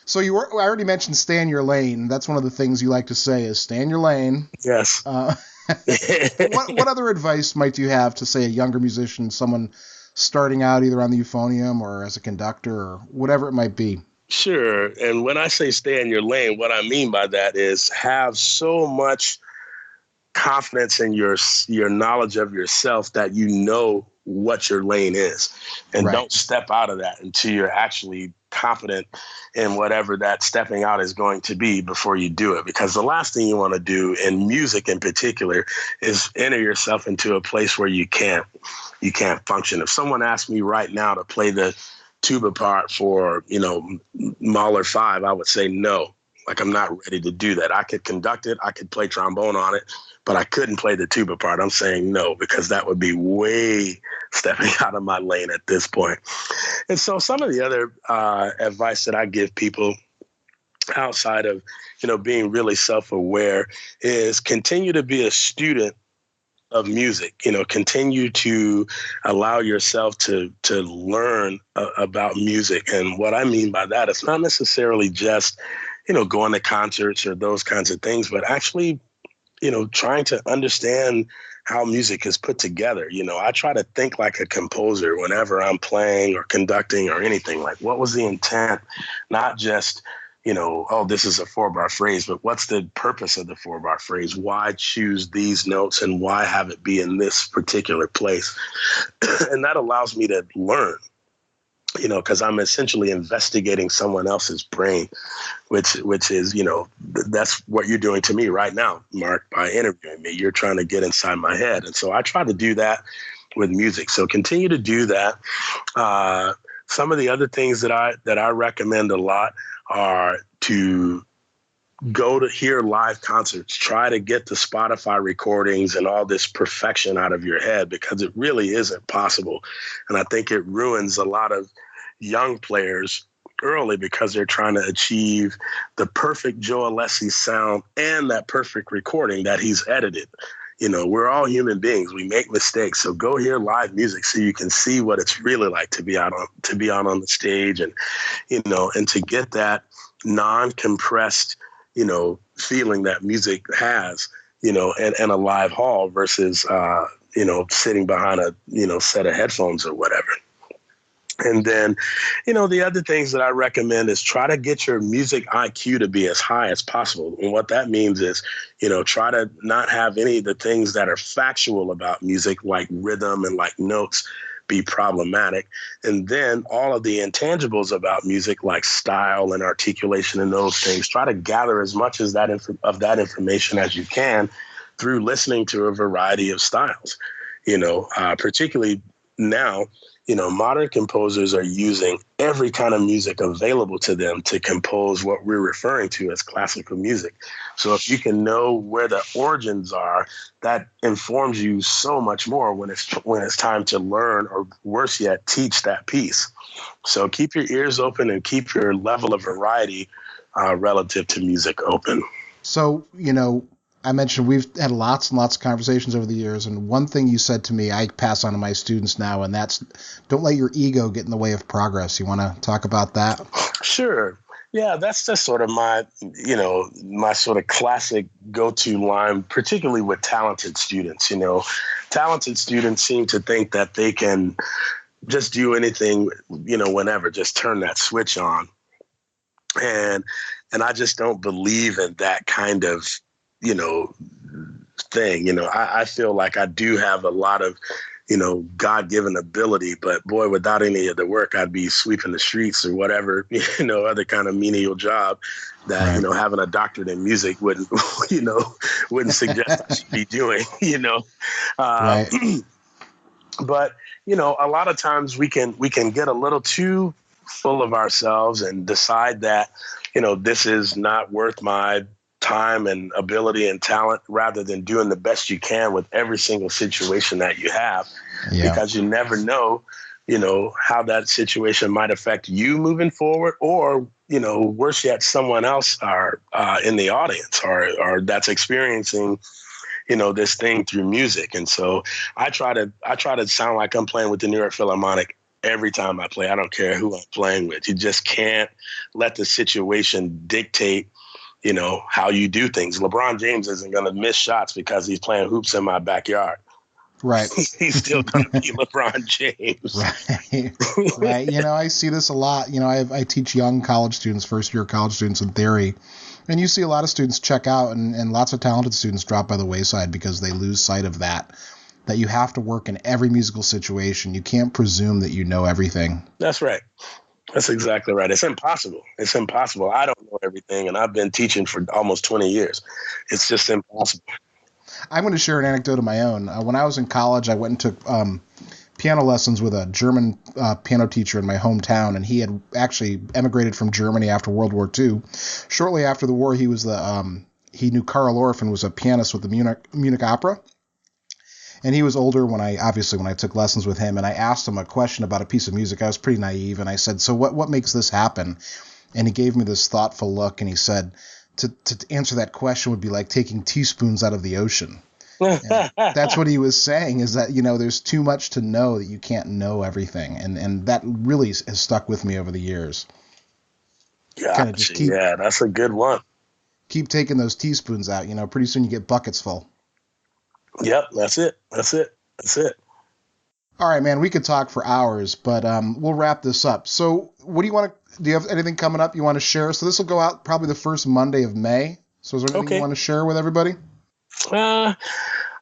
So I already mentioned stay in your lane. That's one of the things you like to say is stay in your lane. Yes. What other advice might you have to, say, a younger musician, someone starting out either on the euphonium or as a conductor or whatever it might be? Sure. And when I say stay in your lane, what I mean by that is have so much confidence in your knowledge of yourself that you know what your lane is, and don't step out of that until you're actually confident in whatever that stepping out is going to be before you do it. Because the last thing you want to do in music in particular is enter yourself into a place where you can't function. If someone asked me right now to play the tuba part for, Mahler 5, I would say no. Like, I'm not ready to do that. I could conduct it. I could play trombone on it, but I couldn't play the tuba part. I'm saying no, because that would be way stepping out of my lane at this point. And so some of the other advice that I give people outside of, being really self-aware is continue to be a student of music. Continue to allow yourself to learn about music. And what I mean by that, it's not necessarily just, going to concerts or those kinds of things, but actually, trying to understand how music is put together. I try to think like a composer whenever I'm playing or conducting or anything. Like, what was the intent? Not just, this is a 4-bar phrase, but what's the purpose of the 4-bar phrase? Why choose these notes and why have it be in this particular place? And that allows me to learn, because I'm essentially investigating someone else's brain, which is, that's what you're doing to me right now, Mark, by interviewing me. You're trying to get inside my head. And so I try to do that with music. So continue to do that. Some of the other things that I recommend a lot are to go to hear live concerts. Try to get the Spotify recordings and all this perfection out of your head, because it really isn't possible. And I think it ruins a lot of young players early because they're trying to achieve the perfect Joe Alessi sound and that perfect recording that he's edited. You know, we're all human beings. We make mistakes. So go hear live music so you can see what it's really like to be out on the stage, and, you know, and to get that non-compressed, you know, feeling that music has, you know, and a live hall versus, you know, sitting behind a, you know, set of headphones or whatever. And then, you know, the other things that I recommend is try to get your music IQ to be as high as possible. And what that means is, you know, try to not have any of the things that are factual about music, like rhythm and like notes, be problematic. And then all of the intangibles about music, like style and articulation and those things, try to gather as much as that information as you can through listening to a variety of styles. You know, particularly now, you know, modern composers are using every kind of music available to them to compose what we're referring to as classical music. So if you can know where the origins are, that informs you so much more when it's time to learn, or worse yet, teach that piece. So keep your ears open and keep your level of variety relative to music open. So, you know, I mentioned we've had lots and lots of conversations over the years, and one thing you said to me I pass on to my students now, and that's don't let your ego get in the way of progress. You want to talk about that? Sure. Yeah, that's just sort of my sort of classic go-to line, particularly with talented students. You know, talented students seem to think that they can just do anything, you know, whenever, just turn that switch on. And I just don't believe in that kind of, you know, thing. You know, I feel like I do have a lot of, you know, God-given ability, but boy, without any of the work, I'd be sweeping the streets or whatever, you know, other kind of menial job that, right, you know, having a doctorate in music wouldn't suggest I should be doing, you know. Right. But, you know, a lot of times we can get a little too full of ourselves and decide that, you know, this is not worth my time and ability and talent, rather than doing the best you can with every single situation that you have. Yeah. Because you never know, you know, how that situation might affect you moving forward, or, you know, worse yet, someone else are in the audience or that's experiencing, you know, this thing through music. And so I try to sound like I'm playing with the New York Philharmonic every time I play. I don't care who I'm playing with. You just can't let the situation dictate, you know, how you do things. LeBron James isn't going to miss shots because he's playing hoops in my backyard. Right. He's still going to be LeBron James. Right. Right. You know, I see this a lot. You know, I teach young college students, first-year college students in theory, and you see a lot of students check out, and lots of talented students drop by the wayside because they lose sight of that you have to work in every musical situation. You can't presume that you know everything. That's right. That's exactly right. It's impossible. It's impossible. I don't know everything, and I've been teaching for almost 20 years. It's just impossible. I'm going to share an anecdote of my own. When I was in college, I went and took piano lessons with a German piano teacher in my hometown, and he had actually emigrated from Germany after World War II. Shortly after the war, he knew Karl Orff and was a pianist with the Munich Opera. And he was older when I took lessons with him, and I asked him a question about a piece of music. I was pretty naive, and I said, "So what makes this happen?" And he gave me this thoughtful look, and he said, to answer that question would be like taking teaspoons out of the ocean. That's what he was saying, is that, you know, there's too much to know that you can't know everything, and that really has stuck with me over the years. Yeah, that's a good one. Keep taking those teaspoons out, you know, pretty soon you get buckets full. Yep, that's it. All right, man, we could talk for hours, but we'll wrap this up. So do you have anything coming up you want to share? So this will go out probably the first Monday of May. So is there anything you want to share with everybody?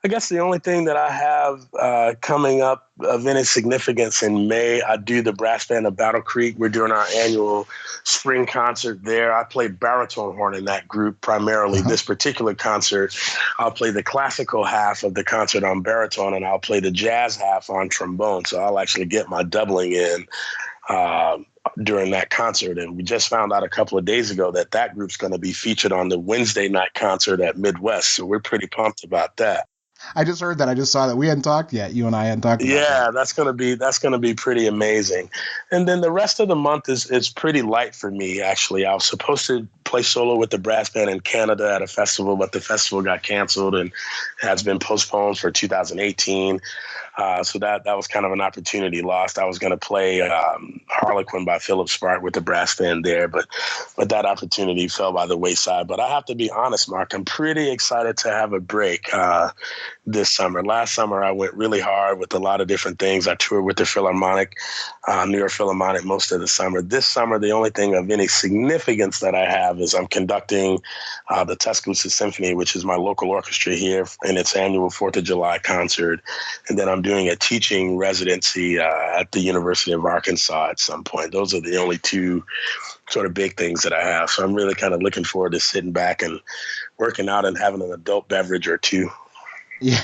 I guess the only thing that I have coming up of any significance in May, I do the brass band of Battle Creek. We're doing our annual spring concert there. I play baritone horn in that group primarily. Uh-huh. This particular concert, I'll play the classical half of the concert on baritone, and I'll play the jazz half on trombone. So I'll actually get my doubling in during that concert. And we just found out a couple of days ago that that group's going to be featured on the Wednesday night concert at Midwest. So we're pretty pumped about that. I just heard that. I just saw that. We hadn't talked yet. You and I hadn't talked about that. That's gonna be pretty amazing. And then the rest of the month is pretty light for me, actually. I was supposed to play solo with the brass band in Canada at a festival, but the festival got canceled and has been postponed for 2018. So that was kind of an opportunity lost. I was going to play Harlequin by Philip Spark with the brass band there, but that opportunity fell by the wayside. But I have to be honest, Mark, I'm pretty excited to have a break this summer. Last summer, I went really hard with a lot of different things. I toured with the Philharmonic, New York Philharmonic, most of the summer. This summer, the only thing of any significance that I have is I'm conducting the Tuscaloosa Symphony, which is my local orchestra here, in its annual 4th of July concert. And then I'm doing a teaching residency at the University of Arkansas at some point. Those are the only two sort of big things that I have. So I'm really kind of looking forward to sitting back and working out and having an adult beverage or two. Yeah,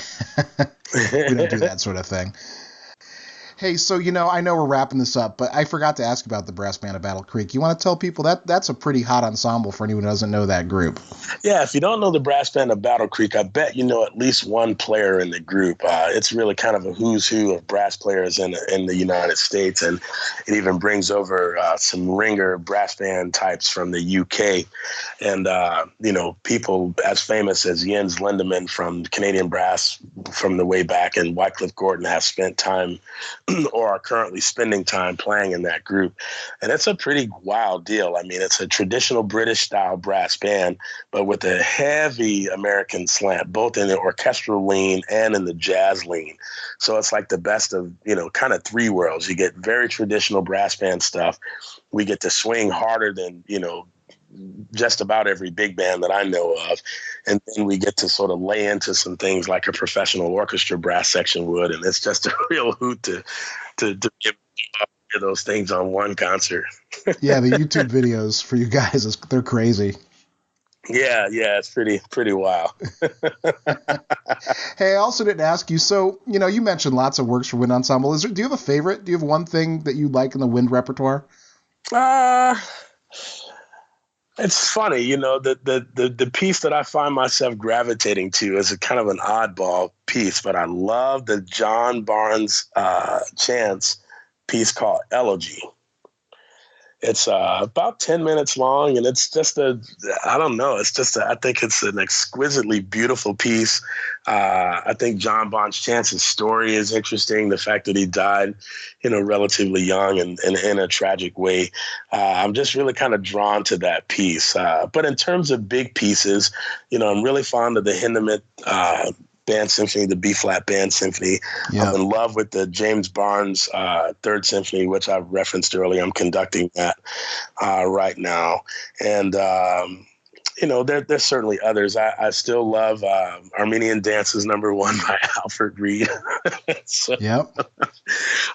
we don't do that sort of thing. Hey, so, I know we're wrapping this up, but I forgot to ask about the brass band of Battle Creek. You want to tell people that's a pretty hot ensemble for anyone who doesn't know that group? Yeah, if you don't know the brass band of Battle Creek, I bet you know at least one player in the group. It's really kind of a who's who of brass players in the United States, and it even brings over some ringer brass band types from the UK. And, people as famous as Jens Lindemann from Canadian Brass from the way back, and Wycliffe Gordon have spent time or are currently spending time playing in that group. And it's a pretty wild deal. I mean, it's a traditional British style brass band, but with a heavy American slant, both in the orchestral lean and in the jazz lean. So it's like the best of, kind of three worlds. You get very traditional brass band stuff. We get to swing harder than, just about every big band that I know of. And then we get to sort of lay into some things like a professional orchestra brass section would. And it's just a real hoot to get those things on one concert. Yeah, the YouTube videos for you guys, they're crazy. Yeah, it's pretty wild. Hey, I also didn't ask you, so, you mentioned lots of works for wind ensemble. Do you have a favorite? Do you have one thing that you like in the wind repertoire? It's funny, the piece that I find myself gravitating to is a kind of an oddball piece, but I love the John Barnes chants piece called Elegy. It's about 10 minutes long, and it's just I think it's an exquisitely beautiful piece. I think John Barnes Chance's story is interesting. The fact that he died, relatively young and in a tragic way. I'm just really kind of drawn to that piece. But in terms of big pieces, I'm really fond of the Hindemith Band Symphony, the B-flat Band Symphony. Yep. I'm in love with the James Barnes Third Symphony, which I referenced earlier. I'm conducting that right now. And, there's certainly others. I still love Armenian Dances #1 by Alfred Reed. So, yep.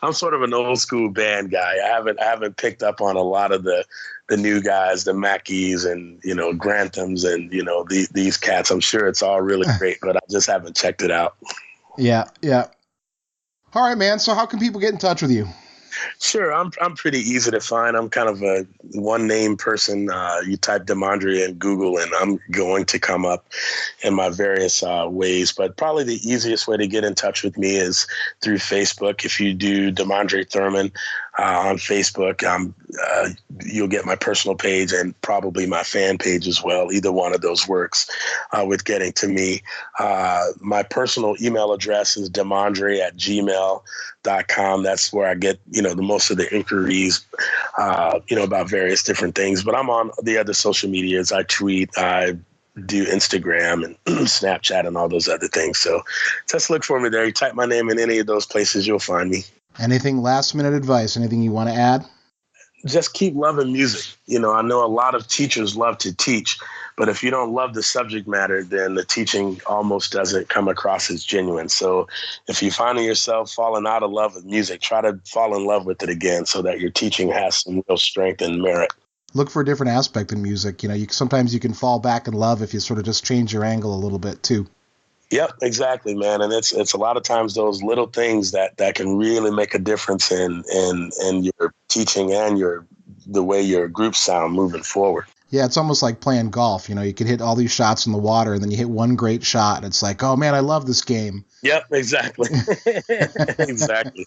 I'm sort of an old school band guy. I haven't picked up on a lot of the new guys, the Mackeys and, Granthams and, these cats. I'm sure it's all really great, but I just haven't checked it out. Yeah. All right, man. So how can people get in touch with you? Sure. I'm pretty easy to find. I'm kind of a one name person. You type Demondrae in Google and I'm going to come up in my various ways. But probably the easiest way to get in touch with me is through Facebook. If you do Demondrae Thurman on Facebook, you'll get my personal page and probably my fan page as well. Either one of those works with getting to me. My personal email address is demondrae@gmail.com. That's where I get, the most of the inquiries, about various different things. But I'm on the other social medias. I tweet, I do Instagram and Snapchat and all those other things. So just look for me there. You type my name in any of those places, you'll find me. Anything last minute advice? Anything you want to add? Just keep loving music. I know a lot of teachers love to teach, but if you don't love the subject matter, then the teaching almost doesn't come across as genuine. So if you're finding yourself falling out of love with music, try to fall in love with it again so that your teaching has some real strength and merit. Look for a different aspect in music. Sometimes you can fall back in love if you sort of just change your angle a little bit too. Yep, exactly, man. And it's a lot of times those little things that can really make a difference in your teaching and the way your groups sound moving forward. Yeah, it's almost like playing golf. You know, you can hit all these shots in the water, and then you hit one great shot, and it's like, oh man, I love this game. Yep, exactly. Exactly.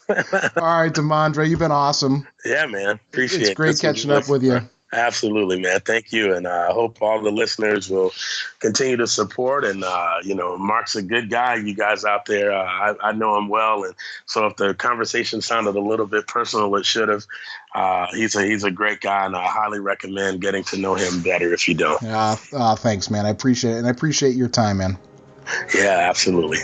All right, Demondrae, you've been awesome. Yeah, man. It's Appreciate it. great This was catching really up with you. fun. Absolutely, man. Thank you. And I hope all the listeners will continue to support. And, Mark's a good guy. You guys out there, I know him well. And so if the conversation sounded a little bit personal, it should have. He's a great guy, and I highly recommend getting to know him better if you don't. Thanks, man. I appreciate it. And I appreciate your time, man. Yeah, absolutely.